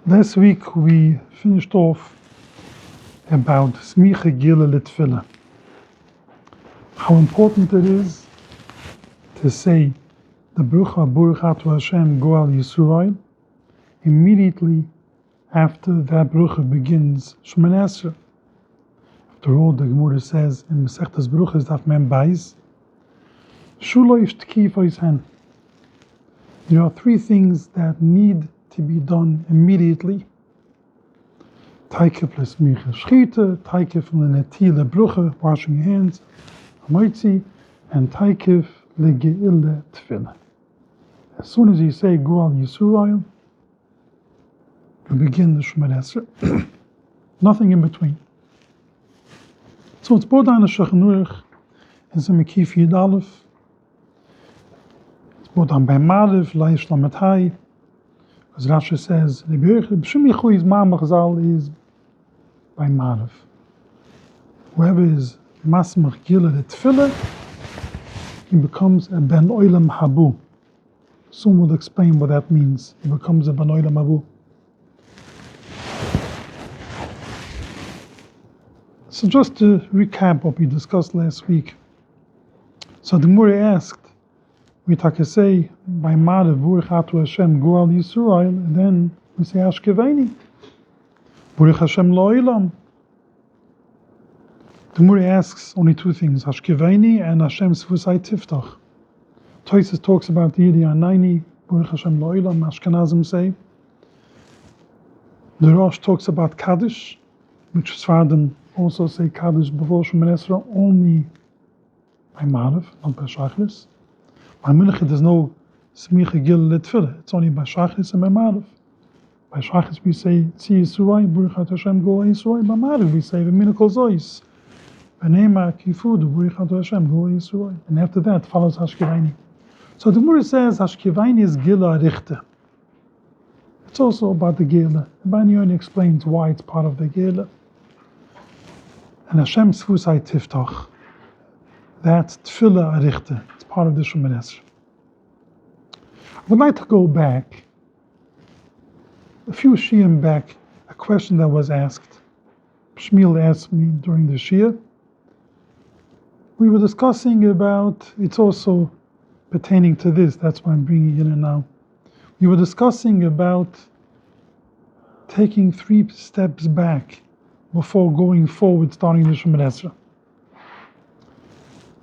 Last week we finished off about Smicha Gila Litfila. How important it is to say the Brucha Burchatu Hashem Goal Yisrael immediately after that Brucha begins Shemoneh Esrei. After all, the Gemara says in Masechtas Bruchas Daf Mem Beis, Shulo Yishtkif Oishen. There are three things that need to be done immediately. Taikef l'smicha shchita, taikef l'netila brucha, washing your hands, hamoitzi, and taikef l'ge'ila tefillah. As soon as you say Goal Yisrael, you begin the Shemoneh Esrei. Nothing in between. So it's brought down the Shulchan Aruch in Mekif Yud Aleph. It's brought down by Ma'ariv, Laish Lamed Hai. As Rashi says, the B'Shum Yichui's Ma'amach Zal is by Ma'ariv. Whoever is Masmach Gila Tefillah, he becomes a Ben Oilam Habu. Soon we'll explain what that means. He becomes a Ben Oilam Habu. So just to recap what we discussed last week. So the Gemara asked, we say by Ma'ariv Burchatu Hashem Goal Yisrael, and then we say Ashkeveini Baruch Hashem Lo'ilam. The Gemara asks only two things: Ashkeveini and Hashem Sfusai Tiftach. Tosis talks about the Yidiyah 90 Baruch Hashem Lo'ilam. Ashkenazim say. The Rosh talks about Kaddish, which Sfardim also say Kaddish before Shemoneh Esrei only by Ma'ariv, not by Shachris. By Mincha there's no Smicha Gila Litfila. It's only by Shachris and by Ma'ariv. By Shachris we say Tzi Yisroel, Burchat Hashem Goal Yisroel. By Ma'ariv we say V'minakol Zois, V'neima Kifudu, Burchat Hashem Goal Yisroel. And after that follows Hashkevaini. So the Gemara says Hashkevaini is Gila Richte. It's also about the Gila. The Bani Yoni explains why it's part of the Gila. And Hashem Sfusai Tiftach, that's Tefillah Arichte. It's part of the Shemoneh Esrei. I would like to go back, a few shiurim back, a question that was asked. Shmuel asked me during the shiur. We were discussing about, it's also pertaining to this, that's why I'm bringing it in now. We were discussing about taking 3 steps back before going forward, starting the Shemoneh Esrei.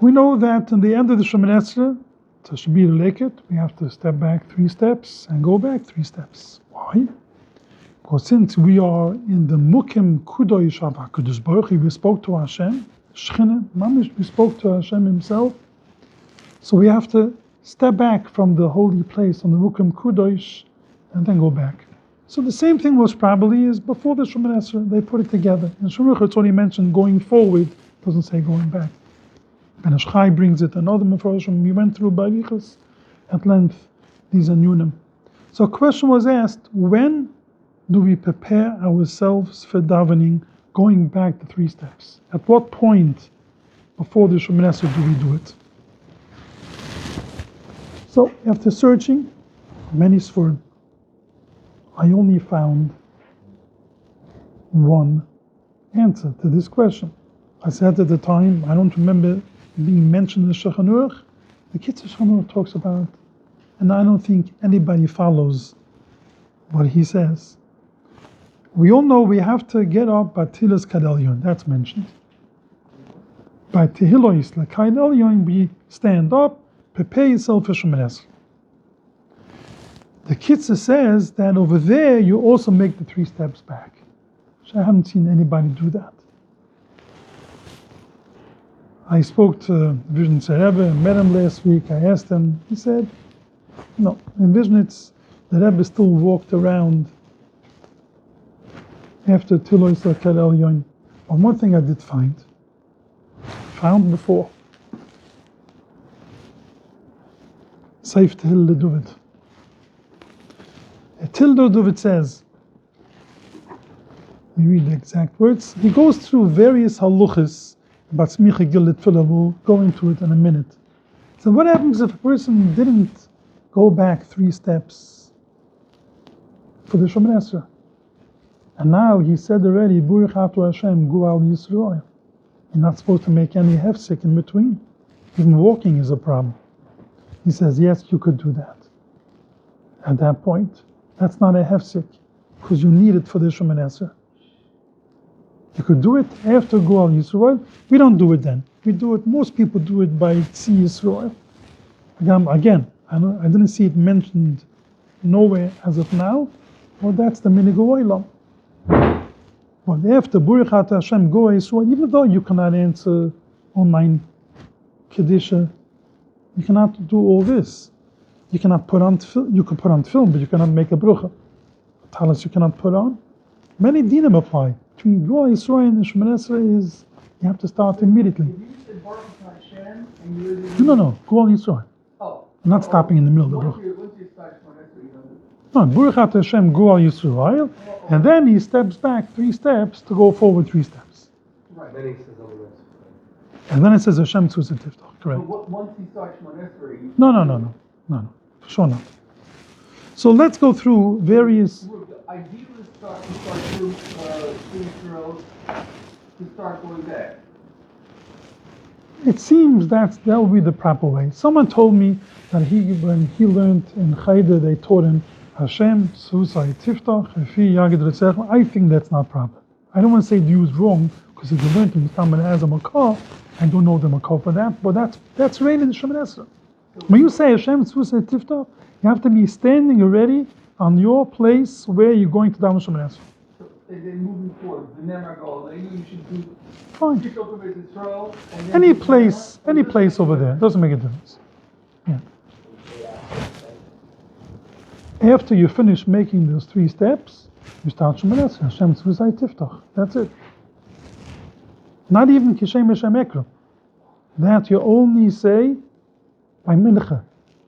We know that in the end of the Shemoneh Esrei, to Shabir Leket, we have to step back 3 steps and go back 3 steps. Why? Because since we are in the Mukim Kudosh HaKadosh Baruch Hu, we spoke to Hashem, Shechina, Mamish, we spoke to Hashem Himself, so we have to step back from the holy place on the Mukim Kudosh and then go back. So the same thing was probably is before the Shemoneh Esrei, they put it together. In Shulchan Aruch it's only mentioned going forward, it doesn't say going back. And Ashchai brings it, another Mefarshim, we went through Barichas at length, these are Nunim. So a question was asked, when do we prepare ourselves for davening, going back the 3 steps? At what point before the Shemoneh Esrei do we do it? So after searching many sforim, I only found one answer to this question. I said at the time, I don't remember being mentioned in the Shulchan Aruch. The Kitzur Shulchan Aruch talks about, and I don't think anybody follows what he says. We all know we have to get up by Tefilos Kadelion, that's mentioned. By Tefilos Kadelion, we stand up, prepare yourself for Shemoneh Esrei. The Kitzur says that over there you also make the 3 steps back. So I haven't seen anybody do that. I spoke to Vision Rebbe, I met him last week, I asked him, he said, no, in Vision the Rebbe still walked around after Tefilos Kadelion. But one thing I did found before, Seif Tehil LeDuvid. Tildo Duvid says, we read the exact words, he goes through various haluchas about Smicha Gila Tefillah, we'll go into it in a minute. So what happens if a person didn't go back 3 steps for the Shemoneh Esrei? And now he said already, Baruch Atu Hashem Gual Yisrael. You're not supposed to make any hefsek in between. Even walking is a problem. He says, yes, you could do that. At that point, that's not a hefsek, because you need it for the Shemoneh Esrei. You could do it after Gual Yisrael. We don't do it then. We do it, most people do it by Tzi Yisrael. Again, I didn't see it mentioned nowhere as of now, but that's the Minig Olam. But after Baruch Atu Hashem Gual Yisrael, even though you cannot answer online Kedisha, you cannot do all this. You cannot put on you can put on film, but you cannot make a brucha. Talis you cannot put on. Many dinim apply. Between Gual Yisrael and Shemoneh Esrei is you have to start immediately. No, Gual Yisrael. Oh. I'm not stopping in the middle of the brucha. Once you start Shemoneh Esrei, you don't do No, Baruch Atu Hashem Gual Yisrael, and then he steps back 3 steps to go forward 3 steps. Right. Then he says all the rest. And then it says Hashem Tzuzah Tiftach. Correct. But once you start Shemoneh Esrei, No, for sure not. So let's go through various. the idea is to start through Israel, to start going back. It seems that will be the proper way. Someone told me that when he learned in Chayda, they taught him Hashem Tzuzah Tiftach Efi Yagid Retzech. I think that's not proper. I don't want to say the use wrong, because if you learned him someone as a makar, I don't know the makar for that, but that's really the Shemoneh Esrei. When you say Hashem Tzuzah Tiftach, you have to be standing already on your place where you're going to daven Shemoneh Esrei. So then moving forward, the Nemar goal, you should do Fine. Israel, Any place over there, doesn't make a difference. Yeah. After you finish making those 3 steps, you start Shemoneh Esrei, Hashem Tzuzah Tiftach. That's it. Not even Kishem Hashem Ekram. That you only say by Mincha,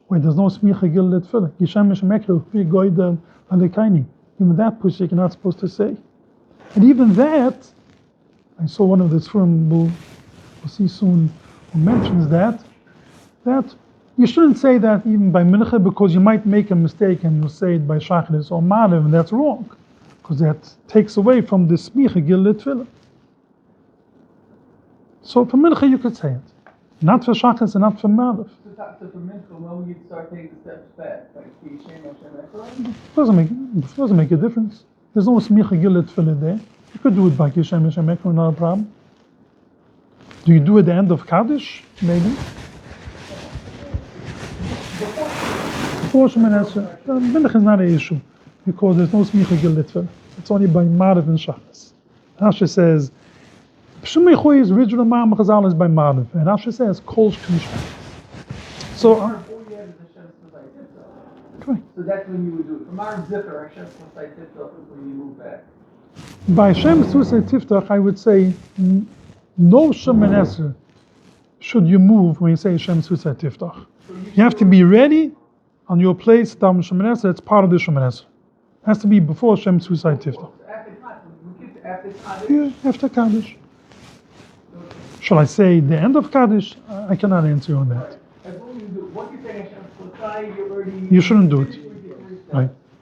where there's no Smicha Gil Letfilah. Kishem Hashem Ekram, Fi Goydel Alekaini. Even that push you're not supposed to say. And even that, I saw one of the Sfurim we'll see soon, who mentions that you shouldn't say that even by Mincha, because you might make a mistake and you say it by Shachris or Ma'alev, and that's wrong, because that takes away from the Smicha Gil Letfilah. So for Mincha you could say it, not for Shachris and not for Ma'alev. So for Mincha, when will you start taking the steps back? Like Kishem Hashem Ekram? Doesn't make a difference. There's no Smicha Gil Letfilah there. You could do it by Kishem Hashem Ekram, not a problem. Do you do it at the end of Kaddish? Maybe. Before Shemoneh Esrei, Mincha is not an issue, because there's no Smicha Gil Letfilah. It's only by Ma'alev and Shachris. Rashi says, Pshimei Chuyi's original Ma'am Chazal is by Ma'alev, and Rashi says, Kol Shknisha. So, So that's when you would do it. From our Ziffer, Hashem Tzuzah Tiftach is when you move back. by Hashem Tzuzah Tiftach, I would say, no Shemoneh Esrei should you move when you say Hashem Tzuzah Tiftach. You have to be ready on your place, daven Shemoneh Esrei. It's part of the Shemoneh Esrei. It has to be before Hashem Tzuzah Tiftach. Yeah, after Kaddish. Shall I say the end of Kaddish? I cannot answer you on that. You shouldn't do it.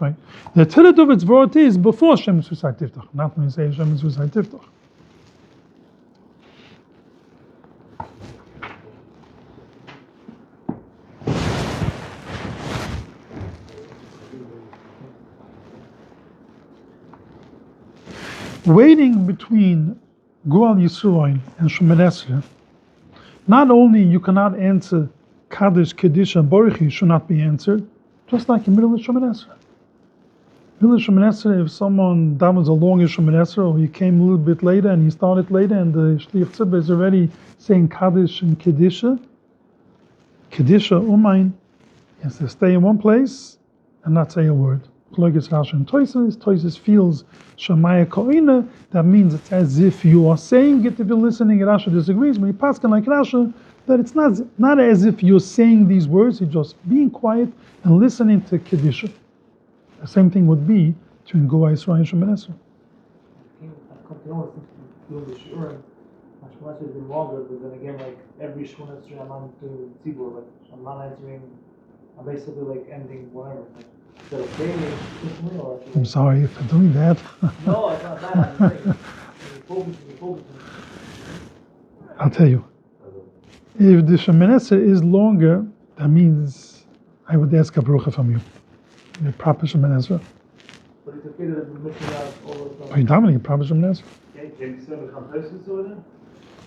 Right. The Tilit of its word is before Hashem Tzuzah Tiftach, not when you say Hashem Tzuzah Tiftach. Waiting between Gual Yisrael and Shemoneh Esrei, not only you cannot answer Kaddish, Kedusha, and Baruch should not be answered, just like in the middle of Shemoneh Esrei. Middle of Shemoneh Esrei, if someone davens a longer Shemoneh Esrei, or he came a little bit later and he started later, and the Shliach Tzibah is already saying Kaddish and Kedusha, Umain, he has to stay in one place and not say a word. Klogis Rashi and Toises feels Shemaya Koina, that means it's as if you are saying it if you're listening. Rashi disagrees, but he paskin like Rashi, that it's not as if you're saying these words, you're just being quiet and listening to Kedusha. The same thing would be between Gual Yisrael and Shemoneh Esrei. I've come to know since doing the Shurim, my Shemoneh Esrei has been longer, but then again, like every Shemoneh Esrei I'm not doing Tzibur, like I'm not answering, I'm basically like ending whatever. Like, Is that okay instantly, or should I'm sorry for doing that. No, it's not that. I'm just saying. You're focusing. I'll tell you. If the Shemoneh is longer, that means I would ask a bracha from you. The proper Shemoneh. But it's okay that we're missing out all of Are you dominating proper Shemoneh? Can you send the Toisus over there?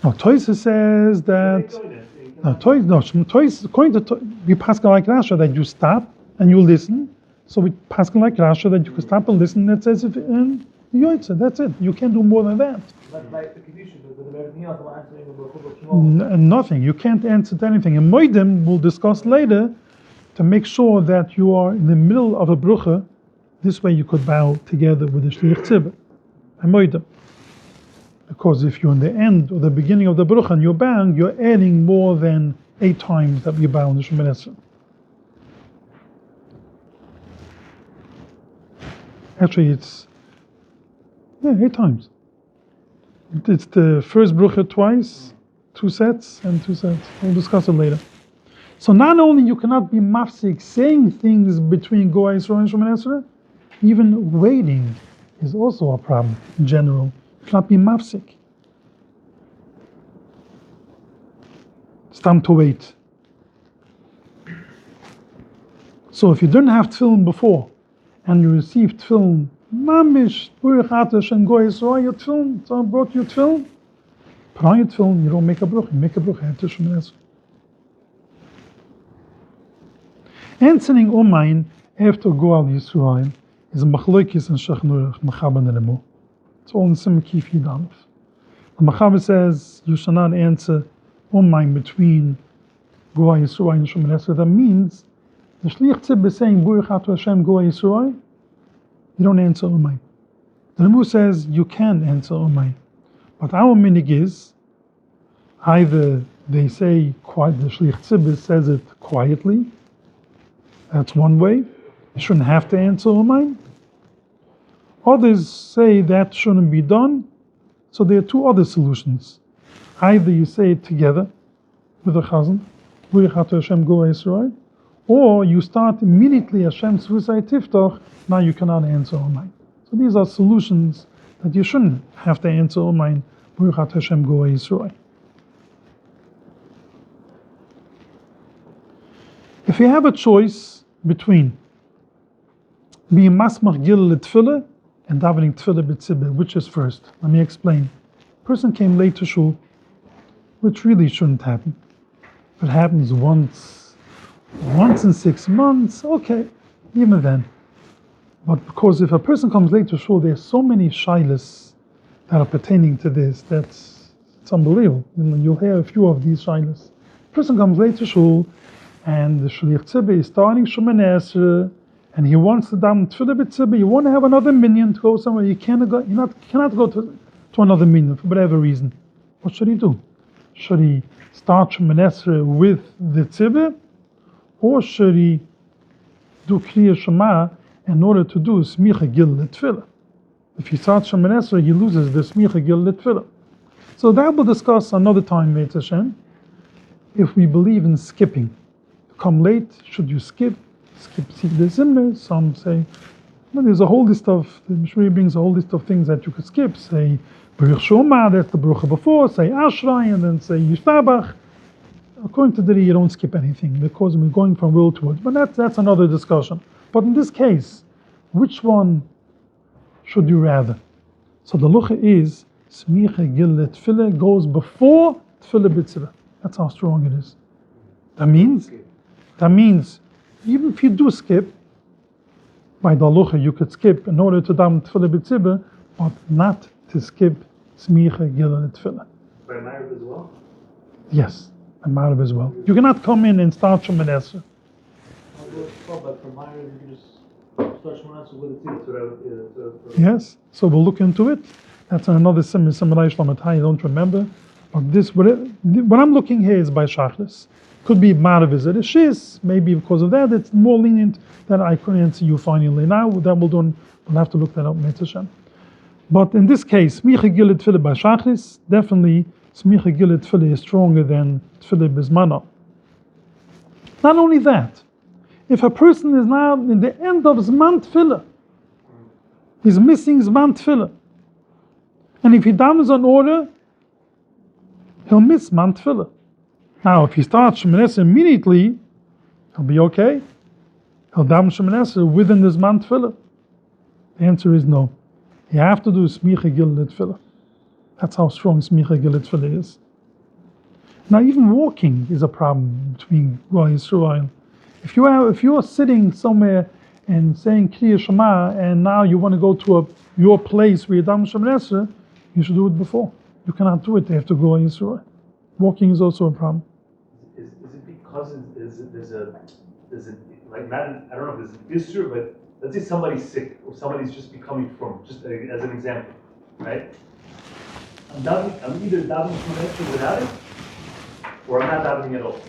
No, Toisa says that. No, Toisa, according to we Pascal like Rasha that you stop and you listen. So we Pascal like Rasha that you can stop and listen. That says if in Yoitza, that's it. You can't do more than that. But like the condition, because of everything else, I'm answering the Nothing. You can't answer to anything. And Moedim we'll discuss later to make sure that you are in the middle of a brucha. This way you could bow together with the Shliach Tzibah. And Moedim. Because if you're in the end or the beginning of the brucha and you're bowing, you're adding more than 8 times that we bow in the Shemoneh Esrei. Actually, it's 8 times. It's the first brucha twice, 2 sets and 2 sets. We'll discuss it later. So not only you cannot be mafsik saying things between Goa Yisrael and Shemoneh Esrei, even waiting is also a problem in general. You cannot be mafsik. It's time to wait. So if you didn't have tefillin before and you received tefillin, mamish, Baruch Atah Hashem Goy Yisrael, your tefillin, someone brought you tefillin, put on your tefillin, you don't make a bruch, you make a bruch after Shemoneh Esrei. Answering Umayin after Goal Yisrael is a machloikis and shachnurach, Machaber Neremu. It's all in Simon Kif Yidalef. The Machaber says you shall not answer Umayin between Goal Yisrael and Shemoneh Esrei. That means the Shliach Tzibah is saying Baruch Atah Hashem Goal Yisrael. You don't answer Umayin. The Remu says you can answer Umayin. But our minig is either they say quiet, the Shliach Tzibah says it quietly. That's one way. You shouldn't have to answer Umayin. Others say that shouldn't be done. So there are 2 other solutions. Either you say it together with the chazan, Baruch Atah Hashem Goy Yisrael, or you start immediately Hashem Tzvusay Tiftach. Now you cannot answer Umayin. So these are solutions that you shouldn't have to answer Umayin, Baruch Atah Hashem Goy Yisrael. If you have a choice between being masmach gil l'tfilah and davening tfilah b'tzibah, which is first? Let me explain. Person came late to shul, which really shouldn't happen. If it happens once in 6 months, okay, even then. But because if a person comes late to shul, there's so many shilas that are pertaining to this, it's unbelievable. You'll hear a few of these shilas. Person comes late to shul, and the Shliach Tzibah is starting Shemoneh Esrei, and he wants to daven Tfilah b'Tzibah. You want to have another minyan to go somewhere. You cannot go to another minyan for whatever reason. What should he do? Should he start Shemoneh Esrei with the Tzibah, or should he do Kriya Shema in order to do Smicha Gil L'Tfilah? If he starts Shemoneh Esrei, he loses the Smicha Gil L'Tfilah. So that we'll discuss another time, Meitz Hashem. If we believe in skipping, come late, should you skip the Zimmer? Some say, well, there's a whole list of, the Mishmari brings a whole list of things that you could skip. Say, Baruch Shoma, that's the Baruch before, say Ashray, and then say Yishtabach. According to the you don't skip anything, because we're going from will to word. But that's another discussion. But in this case, which one should you rather? So the lucha is, Smicha Gil Tfilah goes before Tfilah B'Tzibah. That's how strong it is. That means, even if you do skip, by the halacha you could skip in order to daven Tfilah b'Tzibah, but not to skip Smicha Gil Tfilah. By Ma'ariv as well? Yes, by Ma'ariv as well. You cannot come in and start Shemoneh Esrei. But for Ma'ariv, you can just start Shemoneh Esrei with the Tzibah. Yes, so we'll look into it. That's another Simon Shlomo I don't remember. But this, what I'm looking here is by Shachris. Could be Ma'ariv is it a Shis, maybe because of that, it's more lenient than I couldn't answer you finally. Now, that we'll have to look that up, Meitz Hashem. But in this case, Smicha Gil Tfilah by Shachris, definitely Smicha Gil Tfilah is stronger than Tfilah Bizmana. Not only that, if a person is now in the end of Zman Tefillah, he's missing Zman Tefillah, and if he davens on order, he'll miss Zman Tefillah. Now, if he starts Shemoneh Esrei immediately, he'll be okay. He'll daven Shemoneh Esrei within the Zman Tefillah. The answer is no. You have to do Smicha Gil Tefillah. That's how strong Smicha Gil Tefillah is. Now, even walking is a problem between Goy Yisrael. If you're sitting somewhere and saying Kriya Shema, and now you want to go to your place where you daven Shemoneh Esrei, you should do it before. You cannot do it after Goy Yisrael. Walking is also a problem. Is it because there's a like not I don't know if there's an issue, but let's say somebody's sick or somebody's just becoming from, just as an example, right? I'm either davening Shemoneh Esrei without it, or I'm not davening at all.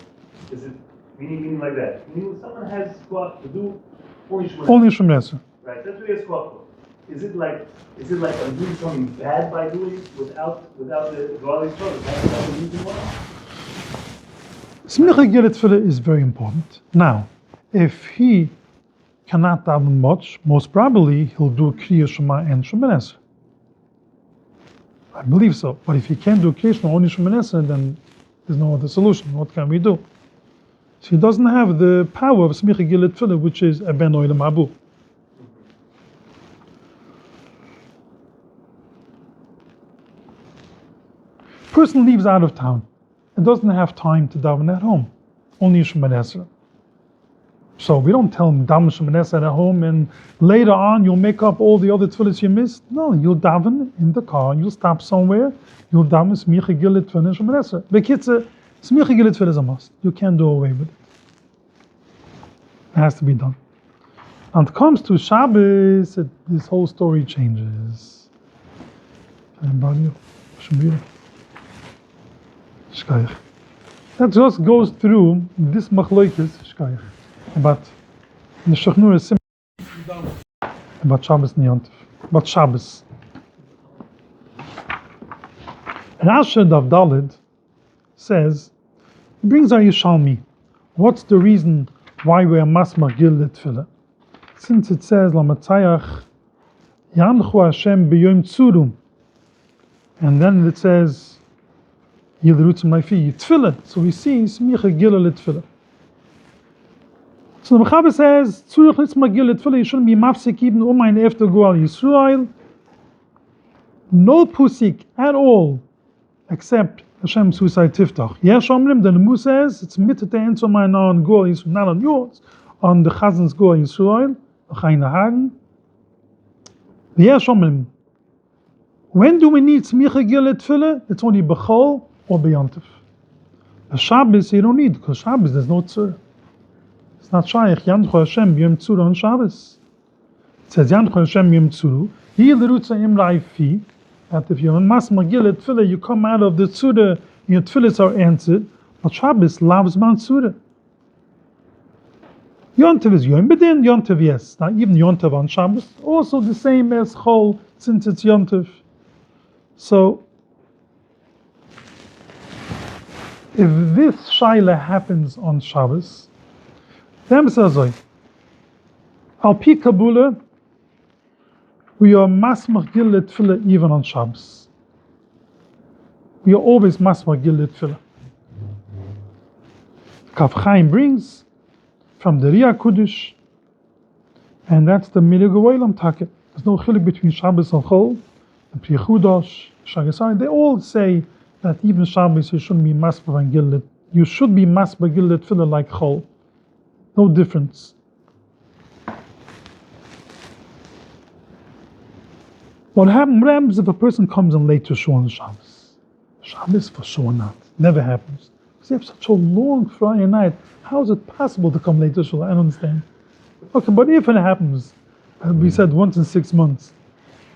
Is it meaning like that? Meaning when someone has squat to do only Shemoneh Esrei. Only Shemoneh Esrei. Right, that's what he has squat for. Is it like I'm doing something bad by doing it without the Goal Yisrael? Is that the reason why? Smicha Gil Tefillah is very important. Now, if he cannot daven much, most probably he'll do Kriya Shema and Shemoneh Esrei. I believe so. But if he can't do Kriya Shema only Shemoneh Esrei, then there's no other solution. What can we do? So he doesn't have the power of Smicha Gil Tefillah, which is Ben Oilam Abu. Person leaves out of town and doesn't have time to daven at home, only Shemoneh Esrei. So we don't tell him daven Shemoneh Esrei at home and later on you'll make up all the other tefillahs you missed. No, you'll daven in the car, you'll stop somewhere, you'll daven Smicha Gil Tefillah and Shemoneh Esrei. Bekitzer, Smicha Gil Tefillah is a must. You can't do away with it. It has to be done. When it comes to Shabbos, this whole story changes. That just goes through this machlokes about the Shechnur is simple about Shabbos and Yom Tov, about Shabbos. Rashi Daf Daled says, he brings our Yishalmi. What's the reason why we are masmach Gil Tefillah? Since it says Lamatzayach Yanchu Hashem b'Yom Tzurum, and then it says Tefillah. So we see Smicha Gil Tefillah. So the Mechaber says Tzurich Litzma Gil Tefillah. You shouldn't be mafsik even umayin after Goal Yisrael. No pusik at all, except Hashem suicide tiftach. Yesh Omrim. The Nemu says it's mitzvah to answer mine on Goal Yisrael, not on yours, on the Chazan's Goal Yisrael, Chayin Hagen. Yesh Omrim. When do we need Smicha Gil Tefillah? It's only B'chol or B'Yom Tov. The Shabbos you don't need, because Shabbos there's no tzur. It's not Shaykh Yanchu Hashem B'Yom Tzuru on Shabbos. It says Yanchu Hashem B'Yom Tzuru. Hi l'rutza imrai fi. That if you're in masmach Gil Tefillah, you come out of the tzura, your tefillahs are answered. But Shabbos loves man tzura. Yom Tov is Yom B'din, Yom Tov yes. Now even Yom Tov on Shabbos, also the same as Chol, since it's Yom Tov. So, if this Shaila happens on Shabbos, then says Al Pi Kabula, we are masmach Gil Tefillah even on Shabbos. We are always masmach Gil Tefillah. Kaf Chaim brings from the Riyah Kudish, and that's the Milig Oilam Taket. There's no chilik between Shabbos and Chol. Pri Chudosh, Shagasai, they all say that even Shabbos you shouldn't be masmach and Gil. You should be masmach Gil Tefillah like Chol. No difference. What happens if a person comes in late to Shul on Shabbos? Shabbos for sure not. Never happens. Because you have such a long Friday night. How is it possible to come late to Shul? I don't understand. Okay, but if it happens, we said once in 6 months.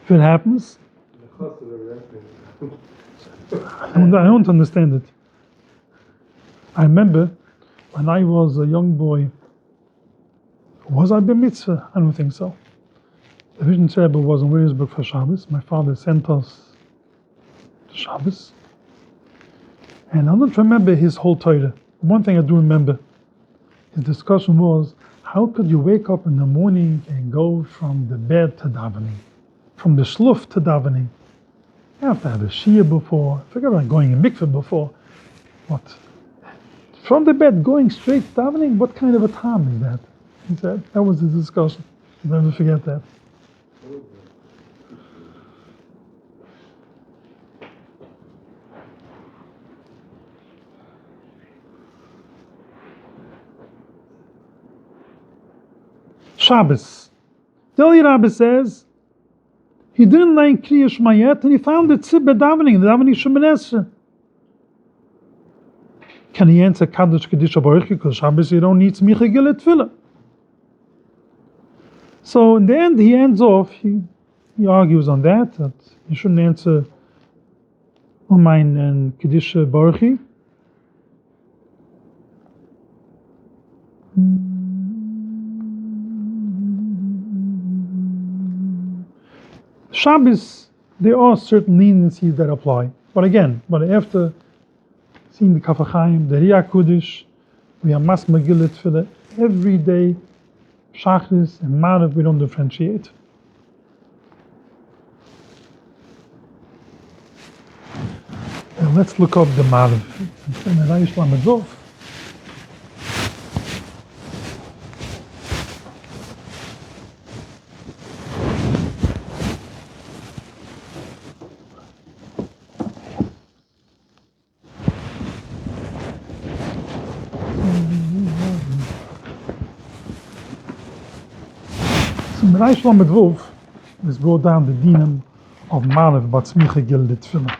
If it happens, I don't understand it. I remember when I was a young boy, was I bar mitzvah? I don't think so. The Vision Rebbe was in Williamsburg for Shabbos. My father sent us to Shabbos. And I don't remember his whole Torah. One thing I do remember, his discussion was How could you wake up in the morning and go from the bed to davening, from the shluf to davening? You have to have a shia before. Forget about going in mikveh before. What? From the bed, going straight to davening? What kind of a time is that? He said. That was the discussion. I'll never forget that. Shabbos. Deli Rabbi says he didn't learn Kriya Shema yet, and he found it tzibah davening, the davening Shemoneh Esrei. Can he answer Kaddish Kedusha Baruch Hu? Because Shabbos you don't need Smicha Gilei Tefillah. So in the end, he ends off. He argues on that you shouldn't answer Umain and Kedusha Baruch Hu. Shabbos, there are certain leniencies that apply. But after seeing the Kaf HaChaim, the Riyah Kudish, we have Mas Megillah Tefillah every day, Shachris and Marav, we don't differentiate. And let's look up the Marav. Reish Lamed Wolf is brought down the dinam of Marav but Smicha Gilei Tefillah.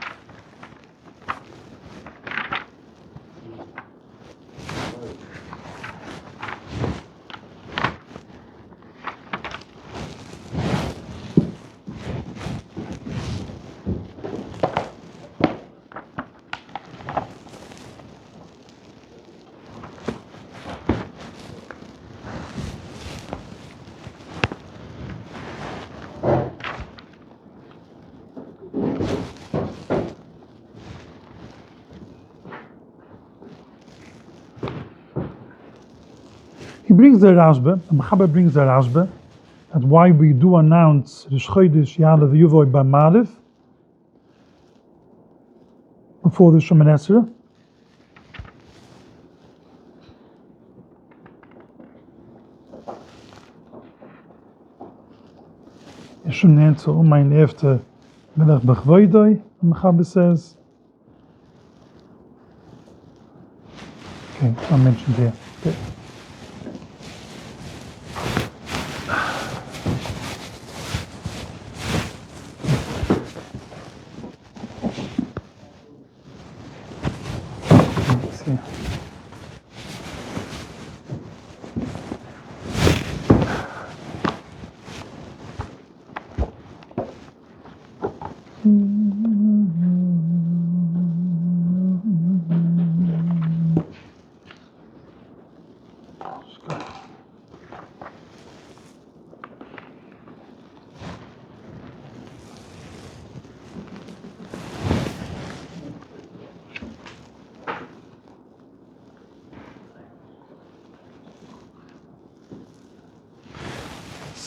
He brings the Rashba, the Mechaber brings the Rashba, that why we do announce Rosh Chodesh Ya'alev Yuvoy by Marav before the Shemoneh Esrei. You shouldn't answer Umain after Melech Bechvoidoi, the Mechaber says. Okay, it's not mentioned here. Okay.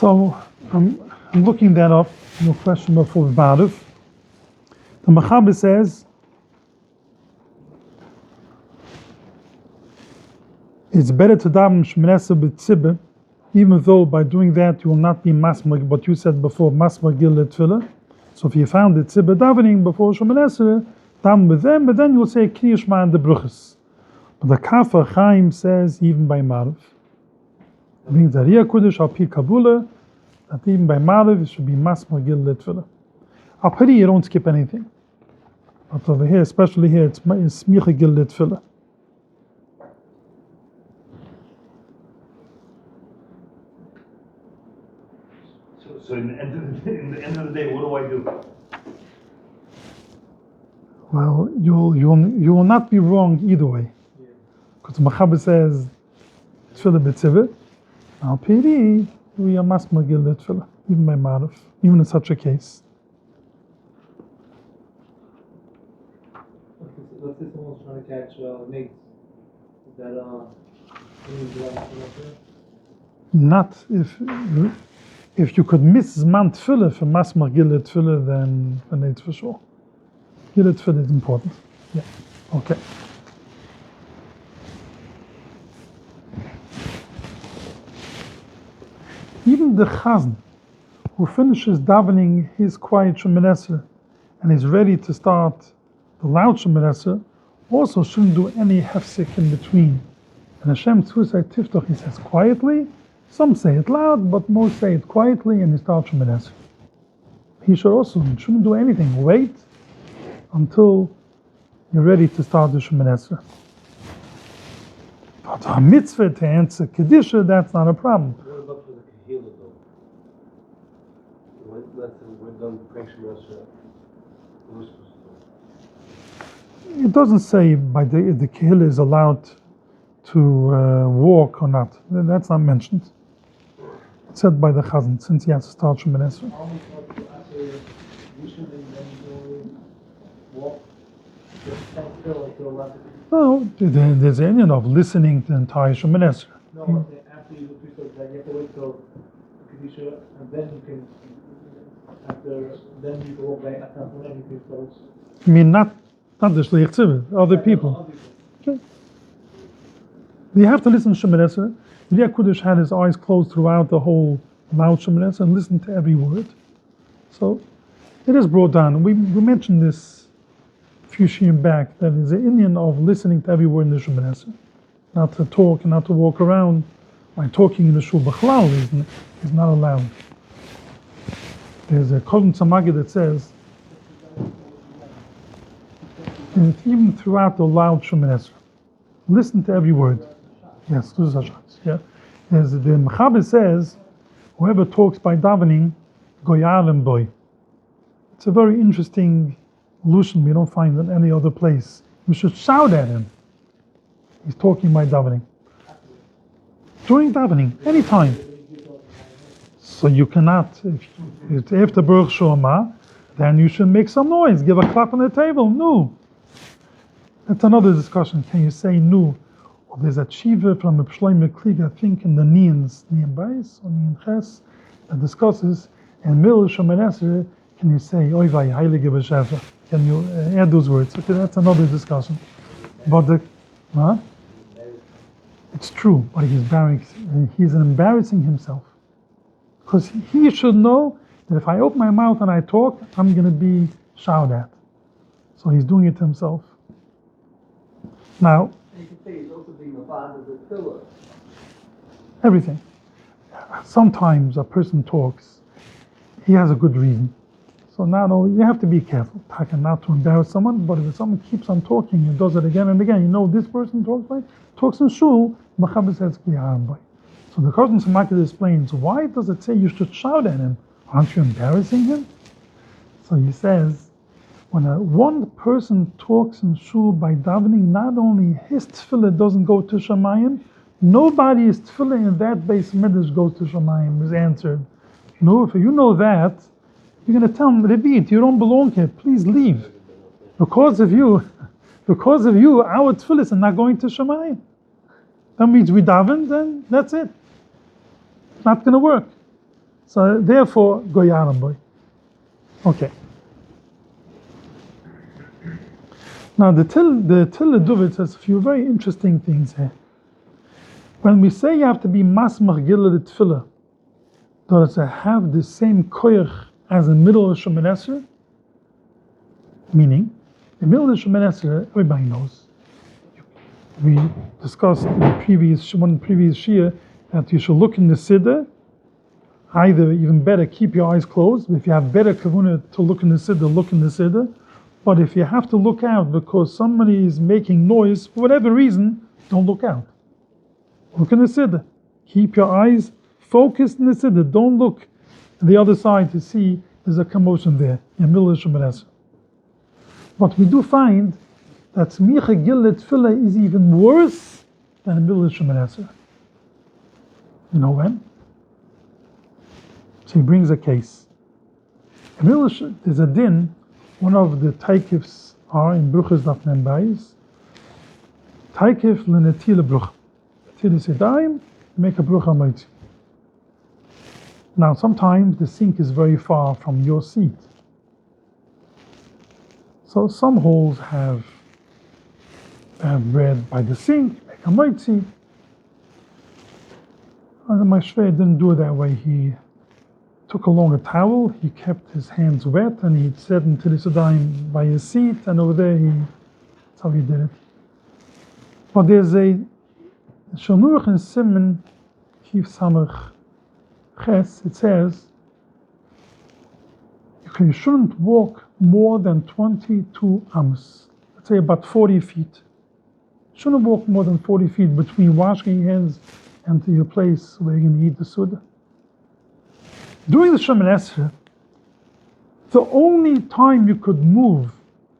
So I'm looking that up. No question before Marav. The Mechaber says it's better to daven Shemoneh Esrei b'tzibah, even though by doing that you will not be masmag, but you said before masmag Gilei Tefillah. So if you found the tzibah davening before Shemoneh Esrei, daven with them, but then you will say Kriya Shema and the bruchas. But the Kaf HaChaim says even by Marav. It means that Riyah Kudish al Pi Kabula, that even by Marav it should be masmag Gilei Tefillah. Al Pari you don't skip anything. But over here, especially here, it's Smicha Gilei Tefillah. So in the end of the day, what do I do? Well, you will not be wrong either way. Because the Mechaber says Tefillah b'tzivit, al piri we are masmag Gilei Tefillah, even by Marav, even in such a case. Let's say someone's trying to catch mates. Is that not if you could miss Zman Tefillah for Masmach Gillet Tefillah, then it's for sure. Gillet Tefillah is important. Yeah. Okay. Even the Chazan, who finishes davening his quiet Shemoneh Esrei and is ready to start the loud Shemoneh Esrei, also shouldn't do any hefsek in between. And Hashem Tzvusay Tiftoch, he says quietly. Some say it loud, but most say it quietly, and he starts Shemoneh Esrei. He shouldn't do anything. Wait until you're ready to start the Shemoneh Esrei. But a mitzvah to answer Kedusha, that's not a problem. What about for the Kehillah though? Let's say we're done praying Shemoneh Esrei. What are we supposed to do? It doesn't say by the Kehillah is allowed to walk or not. That's not mentioned. It's said by the Chazan, since he has to start Shemoneh Esrei. Almost like to answer usually then you walk, just stand still until left. No, there's an end of listening to the entire Shemoneh Esrei. No, but after you do Tefillah, then you have to wait till Kedusha, and then you can, then you can walk back after and you can start. I mean, not the Shliach Tzibur, other people. Okay. You have to listen to Shemoneh Esrei. Yidei HaKudosh had his eyes closed throughout the whole loud Shemoneh Esrei and listened to every word. So it is brought down. We mentioned this a few shiurim back, that is the Indian of listening to every word in the Shemoneh Esrei. Not to talk and not to walk around. By talking in the shul b'chlal is not allowed. There's a Kohen Tzamagi that says, even throughout the loud Shemoneh Esrei, listen to every word. Yes, yeah. As the Mechaber says, whoever talks by davening, goyalem boy. It's a very interesting allusion we don't find in any other place. We should shout at him. He's talking by davening. During davening, anytime. So you cannot, if after Baruch Shema, then you should make some noise, give a clap on the table, no. That's another discussion. Can you say no? Well, there's a tshiva from a Shlomo Klig, I think, in the Nian Beis or Nian Ches, that discusses, in middle of Shemoneh Esrei, can you say, Oy vay, heilige Beshefa? Can you add those words? Okay, that's another discussion. But it's true, but he's embarrassing himself. Because he should know that if I open my mouth and I talk, I'm going to be shouted at. So he's doing it to himself. Now, You can say he's also being a father of the pillar. everything. Sometimes a person talks, he has a good reason. So not only, you have to be careful, not to embarrass someone, but if someone keeps on talking and does it again and again, you know this person talks in shul, Mechaber says, so the Kohen Tzamaki explains, why does it say you should shout at him? Aren't you embarrassing him? So he says, when one person talks in shul by davening, not only his tefillah doesn't go to Shamayim, nobody's tefillah in that Beis Midrash goes to Shamayim, is answered. No, if you know that, you're going to tell him, Rebbe, you don't belong here, please leave. Because of you, our tefillahs are not going to Shamayim. That means we daven, then that's it. It's not going to work. So therefore, goyaram boy. Okay. Now the Tilla Duvit says a few very interesting things here. When we say you have to be masmach gillah tefillah, does it have the same koyach as the middle of Shemoneh Esrei? Meaning, the middle of Shemoneh Esrei, everybody knows. We discussed in the previous shir that you should look in the siddur. Either, even better, keep your eyes closed. If you have better kavuna to look in the siddur. But if you have to look out because somebody is making noise, for whatever reason, don't look out. Look in the siddur. Keep your eyes focused in the siddur. Don't look to the other side to see there's a commotion there in the middle of Shemoneh Esrei. But we do find that Smicha Gillah Tefillah is even worse than the middle of Shemoneh Esrei. You know when? So he brings a case. In the middle of there's a din. One of the taikifs are in Bruchas Daf Mem Beis. Taikif l'netila bruch. Tila sedayim, make a bruch hamoitzi. Now, sometimes the sink is very far from your seat. So some halls have bread by the sink, make a moitzi. And my Shvei didn't do it that way. He took along a towel, he kept his hands wet, and he'd sit until he sat down by his seat, and over there that's how he did it. But there's a Shanuch in Simon, Kif Samach Ches, it says, you shouldn't walk more than 22 amos, let's say about 40 feet. Shouldn't walk more than 40 feet between washing your hands and to your place where you're going to eat the Suda. During the Shemoneh Esrei, the only time you could move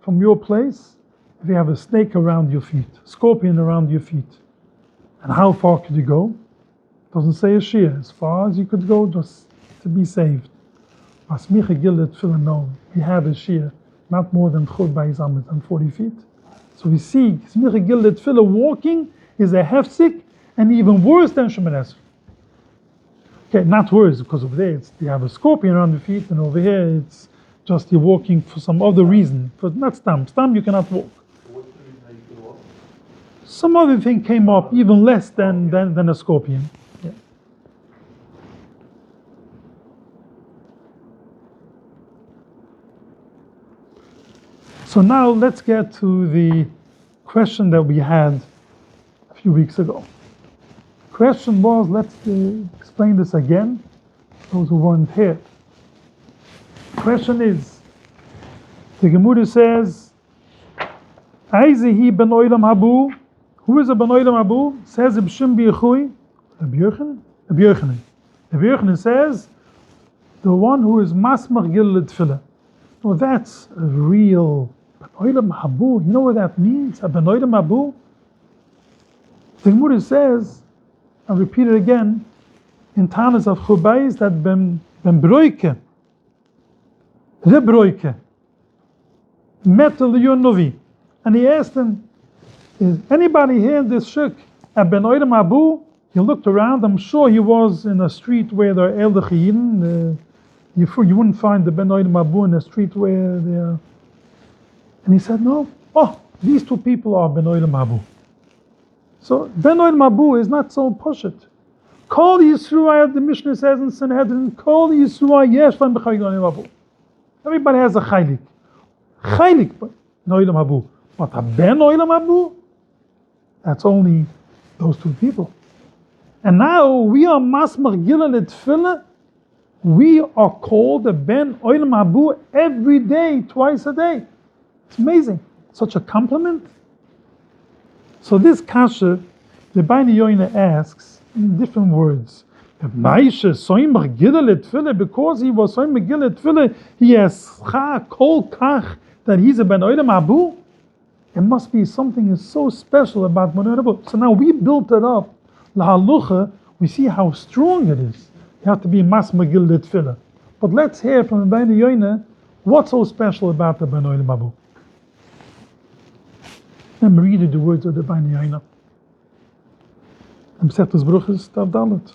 from your place if you have a snake around your feet, scorpion around your feet. And how far could you go? Doesn't say a shear. As far as you could go just to be saved. Masmicha Gillet Tefillah, no. We have a shear, not more than Chod Bayis Amid, than 40 feet. So we see Masmicha Gillet Tefillah walking is a hefsik and even worse than Shemoneh Esrei. Okay, not worse, because over there you have a scorpion around the feet, and over here it's just you're walking for some other reason. But not stam. Stam you cannot walk. What's the reason that you can walk? Some other thing came up even less than a scorpion. Yeah. So now let's get to the question that we had a few weeks ago. Question was, let's explain this again, those who weren't here. Question is, the Gemara says, Aizehi ben Oilam Habu, who is a ben Oilam Habu? Says Ibshim B'Yechui, Rabbi Yochanan. Rabbi Yochanan says, the one who is Masmach Gil Tefillah. Well, that's a real ben Oilam Habu. You know what that means? A ben Oilam Habu? The Gemara says, I'll repeat it again, in Tanas of Chubayis, that ben Broike, Rebroike, met the Leon Novi. And he asked him, is anybody here in this shuk a ben Oilam Abu? He looked around, I'm sure he was in a street where there are Elder Chiyim. You wouldn't find the ben Oilam Abu in a street where they are. And he said, no. Oh, these two people are ben Oilam Abu. So ben Oilam Abu is not so pushet. Kol Yisruah, the Mishnah says in Sanhedrin, Kol Yisruah yesh lan b'chaylik ben Oilam Abu. Everybody has a chaylik. Chaylik ben Oilam Abu. But a ben Oilam Abu, that's only those two people. And now we are Masmach Gilel Tefillah. We are called a ben Oilam Abu every day, twice a day. It's amazing. Such a compliment. So this kasha, the Baini Yoina asks in different words. Because he was Soimach Gilel Tefillah, he has kol kach that he's a ben Oilam Abu. It must be something is so special about ben Oilam Abu. So now we built it up. Lahalucha, we see how strong it is. You have to be Masmach Gilel Tefillah. But let's hear from the Baini Yoina what's so special about the ben Oilam Abu. Let me read you the words of the Baini Yoina. Mesechtas Bruchos, Tav Dalet.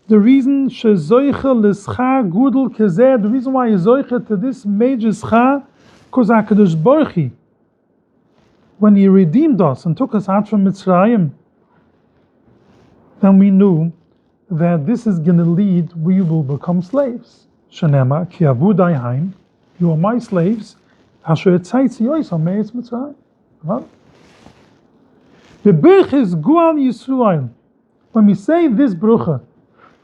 The reason the reason why you zoiche to this major scha, because HaKadosh Baruch Hu, when He redeemed us and took us out from Mitzrayim, then we knew that this is going to lead, we will become slaves. Shenema, ki avudai haim, you are my slaves. Asher etzaitzi yoisam me'etz Mitzrayim. The birch is Gual Yisrael. When we say this brucha,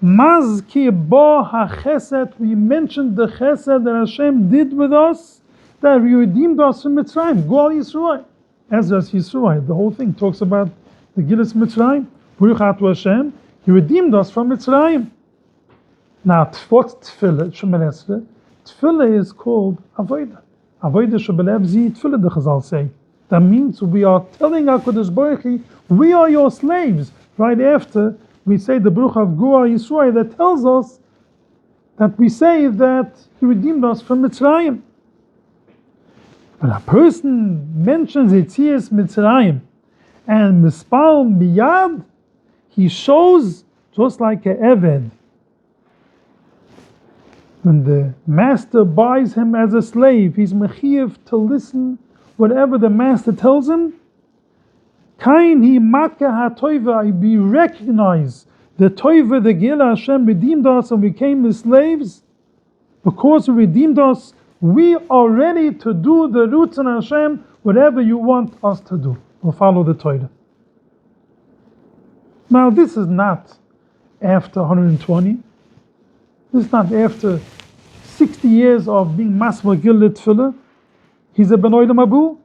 Mazki bo ha-chesed, we mentioned the chesed that Hashem did with us, that He redeemed us from Mitzrayim. Gual Yisrael. Ezras Yisrael. The whole thing talks about the Gilas Mitzrayim. Baruch Atu Hashem. He redeemed us from Mitzrayim. Now, what's Tefillah? Shemoneh Esrei. Tefillah is called Avodah. Avodah shebelev zi Tefillah, the Chazal say. That means we are telling HaKadosh Baruch Hu, we are your slaves. Right after we say the Baruch of Guar Yisrael, that tells us that we say that He redeemed us from Mitzrayim. When a person mentions Yetzias Mitzrayim and Mispal Miyad, He shows, just like a Eved, when the master buys him as a slave, he's mechiyev to listen whatever the master tells him. Kain hi makkah ha-toiva, we recognize the toiva, the Gila Hashem redeemed us and we became his slaves. Because he redeemed us, we are ready to do the roots in Hashem, whatever you want us to do. We'll follow the Torah. Now this is not after 120. This is not after 60 years of being Masma Gil Tefillah. He's a Ben Olam Abu.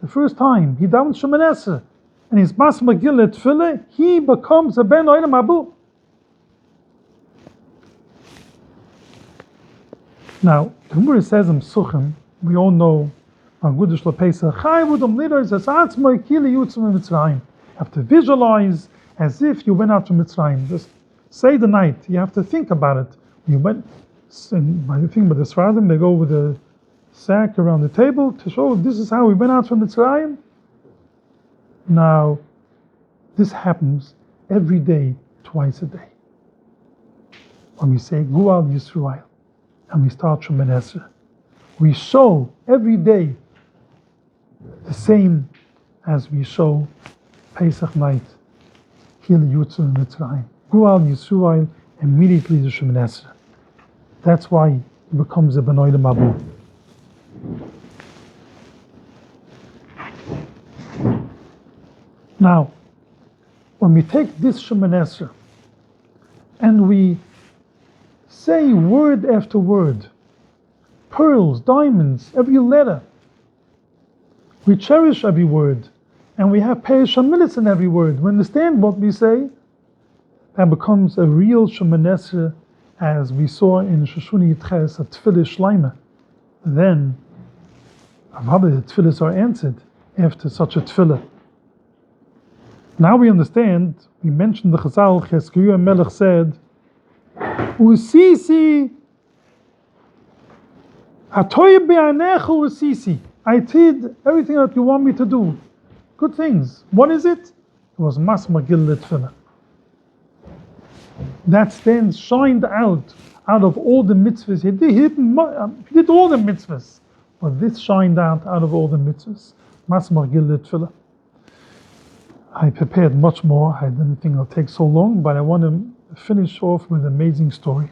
The first time he davened Shemoneh Esrei and he's Masma Gil Tefillah, he becomes a Ben Olam Abu. Now, the Gemara says in Psuchim, we all know, you have to visualize as if you went out from Mitzrayim. Just say the night. You have to think about it. You went, by the thing with the Sfaradim, they go with a sack around the table to show this is how we went out from Mitzrayim. Now, this happens every day, twice a day. When we say Gual Yisrael, and we start Shemoneh Esrei, we show every day the same as we show Pesach night, Kil Yutzu Mitzrayim. Gual Yisrael, immediately the Shemoneh Esrei. That's why he becomes a Ben Olam Abu. Now, when we take this Shemoneh Esrei and we say word after word, pearls, diamonds, every letter, we cherish every word, and we have Peish HaMilis in every word. We understand what we say, that becomes a real Shemoneh Esrei, as we saw in Shoshuni Yitches, a Tefillah Shleima. Then, Avada, the Tefillahs are answered after such a Tefillah. Now we understand, we mentioned the Chazal, Cheskiyah Melech said, Usisi, Atoy be'anecha usisi. I did everything that you want me to do. Good things. What is it? It was Masma Gil Tefillah. That stands shined out of all the mitzvahs. He did all the mitzvahs. But this shined out of all the mitzvahs. Masma Gil Tefillah. I prepared much more. I didn't think it'll take so long, but I want to finish off with an amazing story.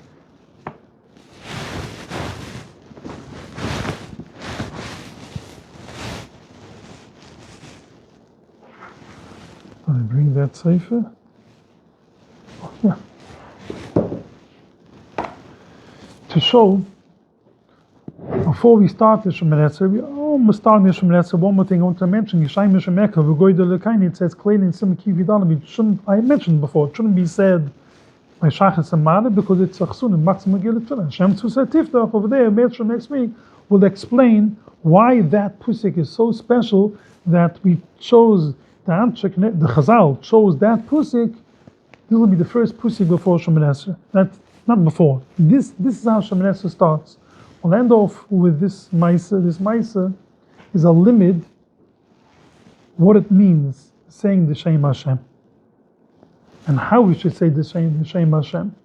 Let me bring that sefer. Oh, yeah. To show, before we start the Shemoneh Esrei, we almost start the Shemoneh Esrei. One more thing I want to mention: Yishayim Meshemeka v'goy delekaini. It says clearly in Simon Kiv Yidalim. I mentioned before, it shouldn't be said by Shachas and Ma'ale because it's a chsun in Maximise Gil Tefillah. Shem Tzusei Tiftach over there. Next week will explain why that pusik is so special that we chose the Chazal chose that pusik. This will be the first pusik before Shemoneh Esrei. That's not before. This is how Shemoneh Esrei starts. We'll end off with this Maisa. This Maisa is a limit, what it means, saying the Shem Hashem. And how we should say the Shem Hashem.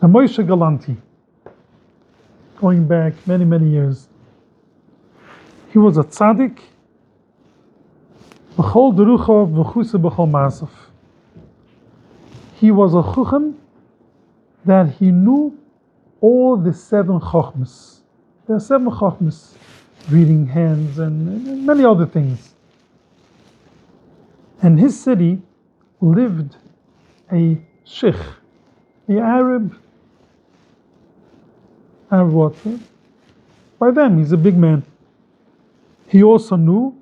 Now Moshe Galanti, going back many, many years, he was a tzaddik, b'chol deruchav v'chuse b'chol maasav. He was a chuchem that he knew all the 7 chochmas. There are 7 chochmas, reading hands and many other things. In his city lived a sheikh, the Arab what? By them, he's a big man. He also knew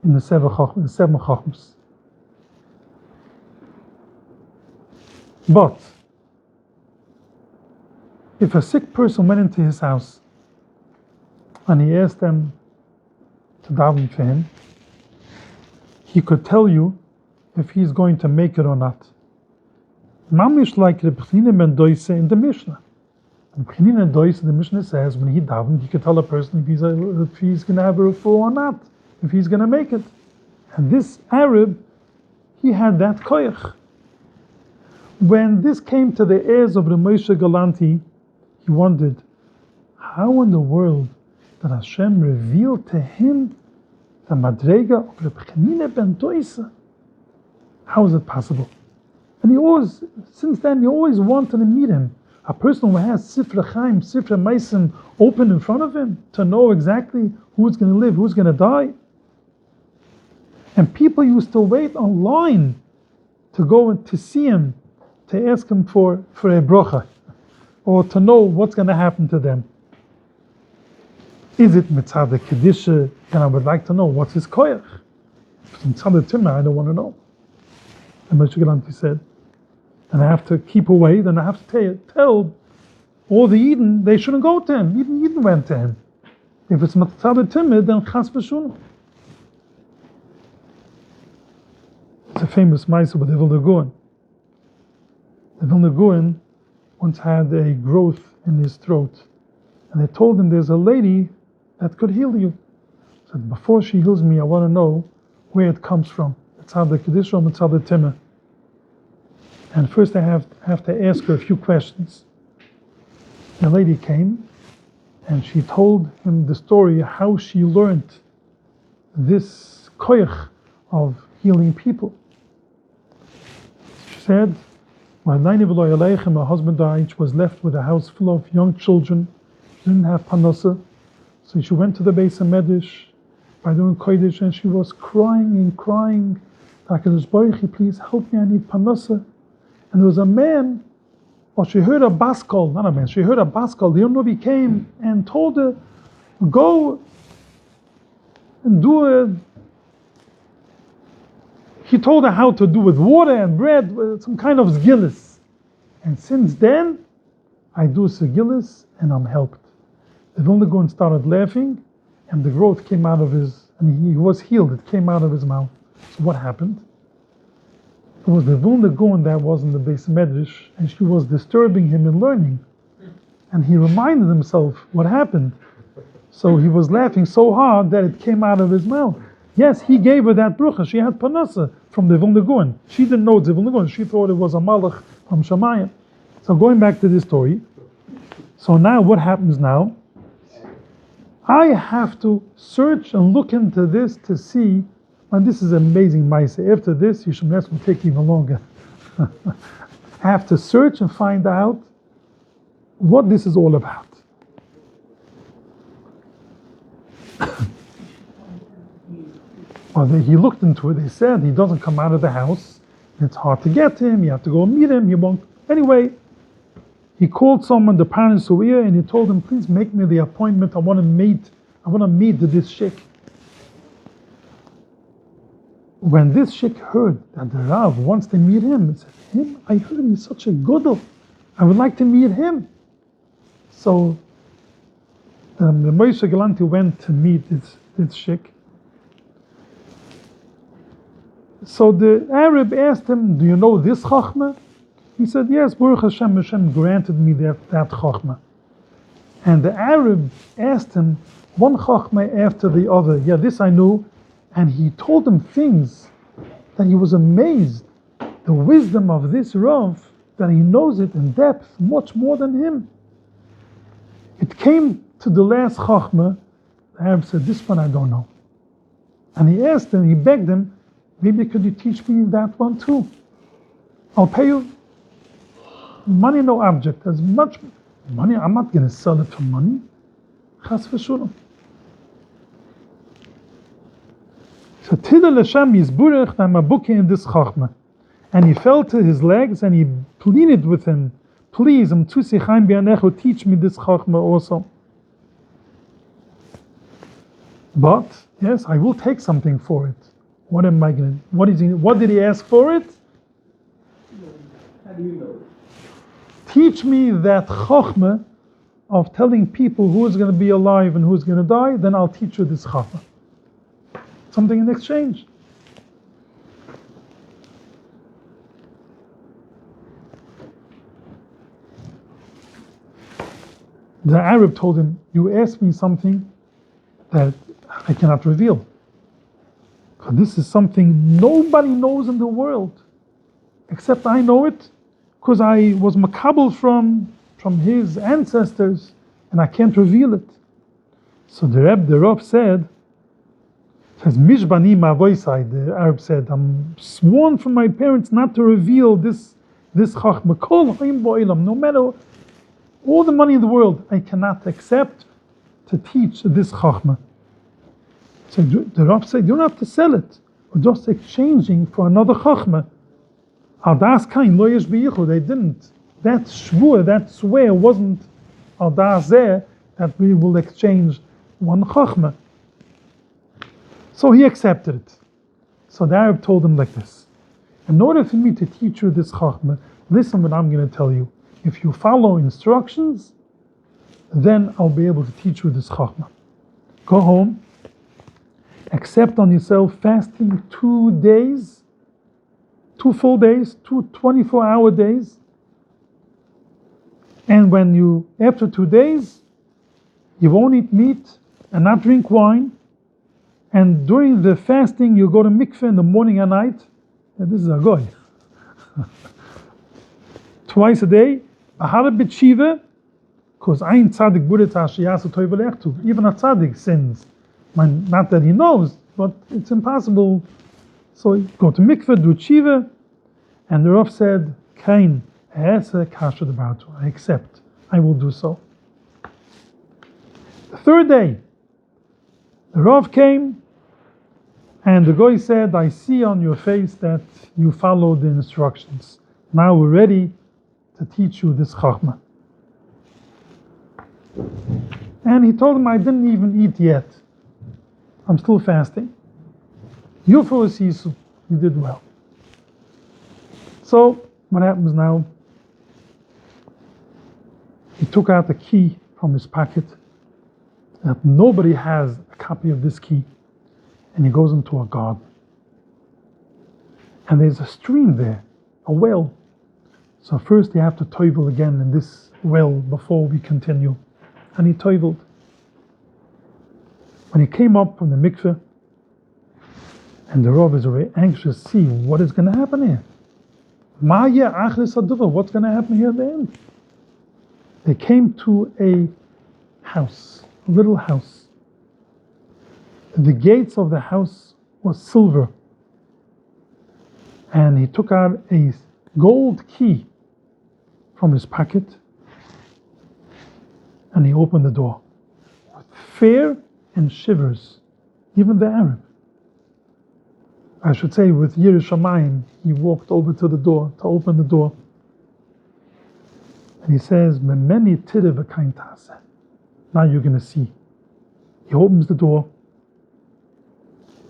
in the 7 chochmas. But if a sick person went into his house and he asked them to daven for him, he could tell you if he's going to make it or not. Mamish like the B'chinina ben Doise in the Mishnah. And B'chinina ben Doise in the Mishnah says when he davened, he could tell a person if he's going to have a refuah or not, if he's going to make it. And this Arab, he had that koyach. When this came to the ears of the Moshe Galanti, he wondered, how in the world did Hashem reveal to him the Madrega of Reb Chanina ben Toisa? How is it possible? And since then, he always wanted to meet him. A person who has Sifra Chaim, Sifra Maisim open in front of him to know exactly who's going to live, who's going to die. And people used to wait online to go and to see him, to ask him for a bracha, or to know what's going to happen to them. Is it mitzad the kedusha? And I would like to know what's his koyach. Mitzad the timah, I don't want to know. And Moshe Galanti said, and I have to keep away, then I have to tell all the Eden they shouldn't go to him. Even Eden went to him. If it's mitzad the timah, then chas v'shunah. It's a famous ma'aseh with the Vilna Gaon. The Vilna Gaon once had a growth in his throat, and they told him there's a lady that could heal you. He said, before she heals me, I want to know where it comes from. Mitzad the kedusha or mitzad the timah. And first I have to ask her a few questions. The lady came, and she told him the story how she learned this koyach of healing people. She said, my husband died. She was left with a house full of young children. She didn't have panasa. So she went to the Beis HaMedrash by doing Kodesh, and she was crying and crying. HaKadosh Baruch Hu, please help me, I need panasa. And there was a man, or she heard a baskol, not a man, she heard a baskol. The young Novi came and told her, go and do it. He told her how to do with water and bread, with some kind of zgilis. And since then, I do zgilis and I'm helped. The Vilna Gaon started laughing, and the growth came out of and he was healed. It came out of his mouth. So what happened? It was the Vilna Gaon that was in the Beis Medrash, and she was disturbing him in learning. And he reminded himself what happened. So he was laughing so hard that it came out of his mouth. Yes, he gave her that brucha. She had panasa from the Vilna Gaon. She didn't know it's the Vilna Gaon. She thought it was a malach from Shamayim. So going back to this story. So now what happens now? I have to search and look into this to see, and this is amazing, Maisa. After this, Yishmael will take even longer. I have to search and find out what this is all about. Well, he looked into it. They said he doesn't come out of the house. It's hard to get to him. You have to go meet him. He won't. Anyway, he called someone, the parents who were here, and he told them, please make me the appointment. I want to meet this sheikh. When this sheikh heard that the Rav wants to meet him, he said, him? I heard he's such a godel. I would like to meet him. So the Moshe Galanti went to meet this sheikh. So the Arab asked him, do you know this Chachma? He said, yes, Baruch Hashem, Hashem granted me that Chachma. And the Arab asked him, one Chachma after the other. Yeah, this I knew. And he told him things that he was amazed. The wisdom of this Rav, that he knows it in depth, much more than him. It came to the last Chachma. The Arab said, this one I don't know. And he asked him, he begged him, maybe could you teach me that one too? I'll pay you money, no object. As much money, I'm not going to sell it for money. Chas v'shulam. So Tida L'Shem Yisburech Namabuki in this Chachma. And he fell to his legs and he pleaded with him, please, Mtusi Chaim Bianecho, teach me this Chachma also. But, yes, I will take something for it. What am I going to, what did he ask for it? How do you know? Teach me that Chachma of telling people who is going to be alive and who is going to die, then I'll teach you this Chachma. Something in exchange. The Arab told him, you asked me something that I cannot reveal. Because this is something nobody knows in the world, except I know it, because I was makabel from his ancestors, and I can't reveal it. So the Rav said, Mishbani Mavoisai, the Arab said, I'm sworn from my parents not to reveal this chachma. Kol hayim bo'ilam, no matter all the money in the world, I cannot accept to teach this chachma. So the Rav said, you don't have to sell it. We're just exchanging for another chachma. Al das kain lo yesh biyichud. They didn't. That shvur, that swear wasn't al das zeh, that we will exchange one chachma. So he accepted it. So the Arab told him like this: in order for me to teach you this chachma, listen what I'm going to tell you. If you follow instructions, then I'll be able to teach you this chachma. Go home, accept on yourself fasting 2 days, 2 full days, 2 24-hour days. And after 2 days, you won't eat meat and not drink wine. And during the fasting, you go to mikveh in the morning and night. And this is a goy. Twice a day. Ahara b'tshiva, because ein tzaddik budet hashiyasa toivel echtuv. Even a tzaddik sins. Not that he knows, but it's impossible. So you go to mikveh, do tshiva, and the Rav said, Kain, I accept. I will do so. The 3rd day, the Rav came, and the guy said, I see on your face that you followed the instructions. Now we're ready to teach you this chachma. And he told him, I didn't even eat yet. I'm still fasting. Yufu Sisu, you did well. So, what happens now? He took out the key from his pocket, that nobody has a copy of this key, and he goes into a garden. And there's a stream there, a well. So first you have to toivel again in this well before we continue. And he toiveled. When he came up from the mikveh, and the Rav is very anxious to see what is going to happen here. What's going to happen here at the end? They came to a house, a little house. The gates of the house was silver. And he took out a gold key from his pocket, and he opened the door. With fear and shivers, even the Arab. I should say with Yiras Shamayim, he walked over to the door, to open the door. And he says, Memeni tire v'kain taseh. Now you're going to see. He opens the door,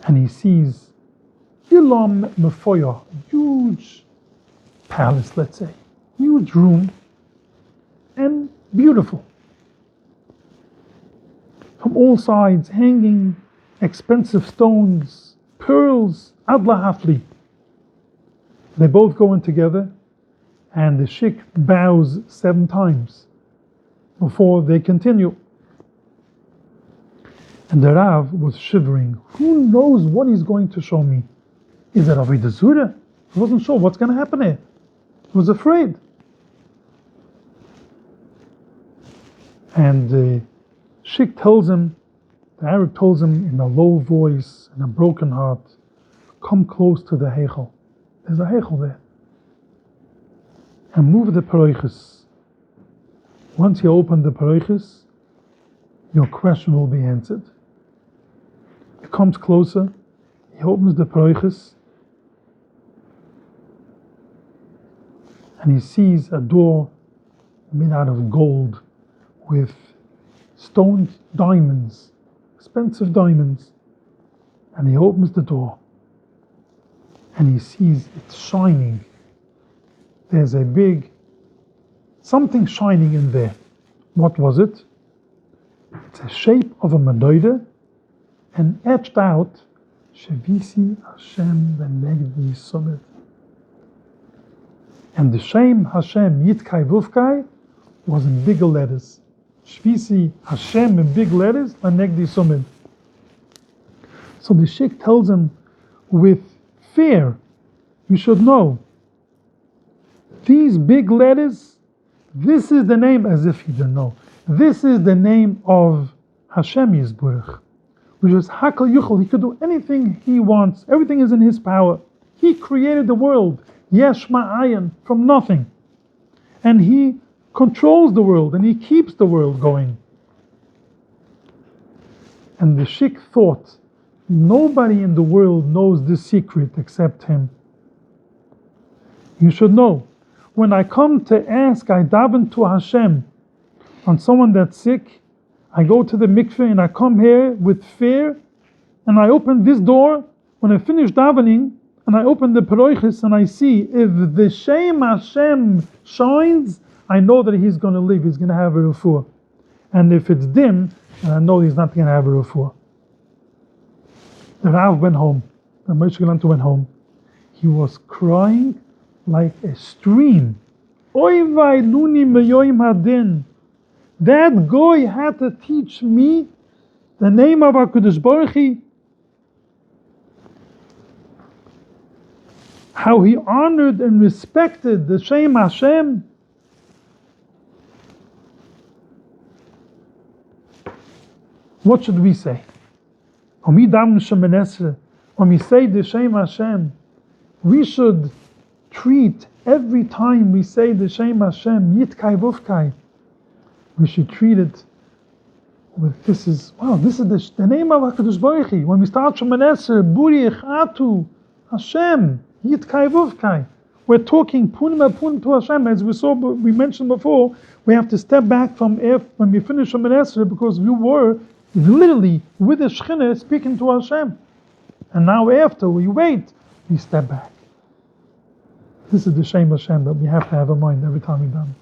and he sees Ilam Mefoya, huge palace, let's say, huge room, and beautiful. From all sides, hanging expensive stones, pearls, adla hafli. They both go in together, and the sheikh bows 7 times before they continue. And the Rav was shivering. Who knows what he's going to show me? Is it Avodah Zarah? He wasn't sure what's going to happen here. He was afraid. And the sheikh tells him, the Arab tells him in a low voice and a broken heart, come close to the heichel. There's a heichel there. And move the paroiches. Once you open the paroiches, your question will be answered. He comes closer, he opens the paroiches, and he sees a door made out of gold with stone diamonds, expensive diamonds. And he opens the door, and he sees it's shining. There's a big something shining in there. What was it? It's a shape of a menorah, and etched out Shevisi Hashem Benegdi Summit. And the Shem Hashem Yitkai Vufkai was in bigger letters. Shvisi Hashem in big letters, Benegdi Summit. So the sheikh tells him, with fear. You should know. These big letters, this is the name, as if you didn't know. This is the name of Hashem Yisburach, which is Hakal Yuchel. He could do anything he wants. Everything is in his power. He created the world, Yesh Ma'ayan, from nothing. And he controls the world, and he keeps the world going. And the Shik thought, nobody in the world knows this secret except him. You should know, when I come to ask, I daven to Hashem on someone that's sick, I go to the mikveh and I come here with fear, and I open this door. When I finish davening, and I open the peroichis and I see if the Shem Hashem shines, I know that he's going to live, he's going to have a refuah. And if it's dim, I know he's not going to have a refuah. The Rav went home, the Moshe Galantu went home. He was crying like a stream. Oy vay nuni meyoim hadin. That guy had to teach me the name of HaKadosh Baruch Hu, how he honored and respected the Shem Hashem. What should we say? When we say the Shem Hashem, we should treat every time we say the Shem Hashem, Yitkai Vuvkai, we should treat it with, this is the name of HaKadosh Baruch Hu. When we start Shemoneh Esrei, Burich Atu Hashem, Yitkai Vuvkai, we're talking Punim to Hashem. As we mentioned before, we have to step back from when we finish Shemoneh Esrei, because we were literally with the Shekhinah speaking to Hashem. And now after we wait, we step back. This is the Shem Hashem that we have to have in mind every time we done.